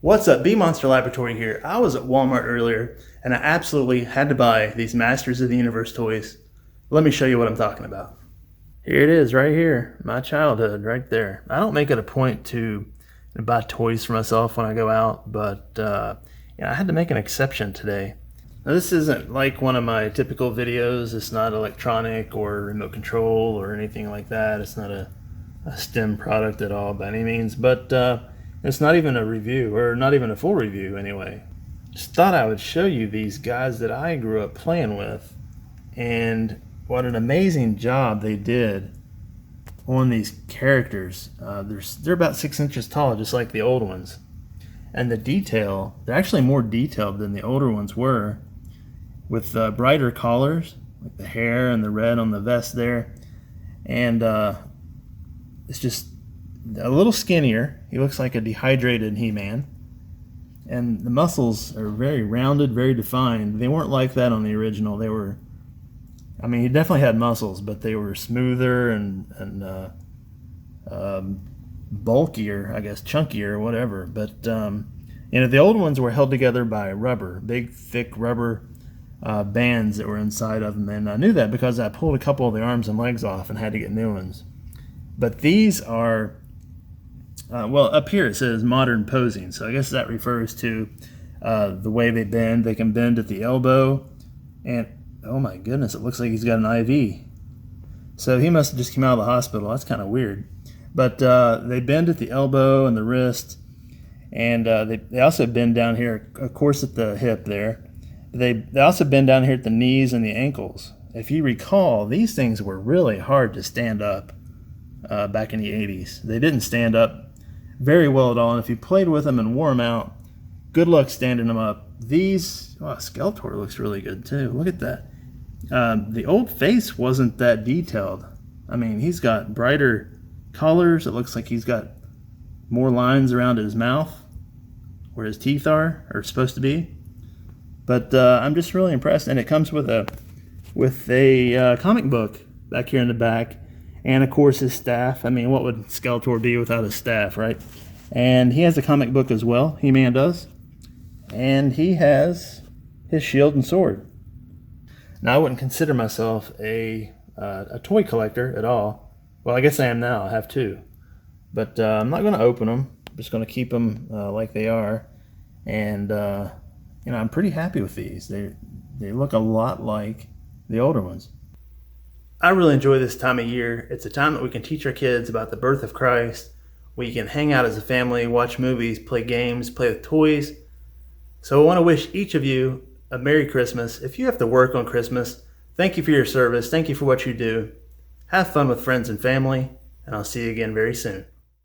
What's up, B-Monster Laboratory here. I was at Walmart earlier and I absolutely had to buy these Masters of the Universe toys. Let me show you what I'm talking about. Here it is right here, my childhood right there. I don't make it a point to buy toys for myself when I go out, but I had to make an exception today. Now, this isn't like one of my typical videos. It's not electronic or remote control or anything like that. It's not a STEM product at all by any means, but it's not even a review, or not even a full review anyway. Just thought I would show you these guys that I grew up playing with and what an amazing job they did on these characters. They're about 6 inches tall, just like the old ones. And the detail, they're actually more detailed than the older ones were, with brighter collars, like the hair and the red on the vest there. And it's just a little skinnier. He looks like a dehydrated He-Man. And the muscles are very rounded, very defined. They weren't like that on the original. They were, I mean, he definitely had muscles, but they were smoother and bulkier, I guess, chunkier, whatever. But, the old ones were held together by rubber, big, thick rubber bands that were inside of them. And I knew that because I pulled a couple of the arms and legs off and had to get new ones. But these are, well, up here it says modern posing, so I guess that refers to the way they bend. They can bend at the elbow, and oh my goodness, it looks like he's got an IV. So he must have just come out of the hospital. That's kind of weird. But they bend at the elbow and the wrist, and they also bend down here, of course, at the hip there. They also bend down here at the knees and the ankles. If you recall, these things were really hard to stand up back in the 80s. They didn't stand up very well at all, and if you played with them and wore them out, good luck standing them up. These, Skeletor looks really good too. Look at that. The old face wasn't that detailed. I mean, he's got brighter colors. It looks like he's got more lines around his mouth where his teeth are supposed to be. But I'm just really impressed, and it comes with a comic book back here in the back. And of course his staff. I mean, what would Skeletor be without his staff, right? And he has a comic book as well, He-Man does. And he has his shield and sword. Now, I wouldn't consider myself a toy collector at all. Well, I guess I am now. I have two. But I'm not going to open them. I'm just going to keep them like they are. And, I'm pretty happy with these. They look a lot like the older ones. I really enjoy this time of year. It's a time that we can teach our kids about the birth of Christ. We can hang out as a family, watch movies, play games, play with toys. So I want to wish each of you a Merry Christmas. If you have to work on Christmas, thank you for your service. Thank you for what you do. Have fun with friends and family, and I'll see you again very soon.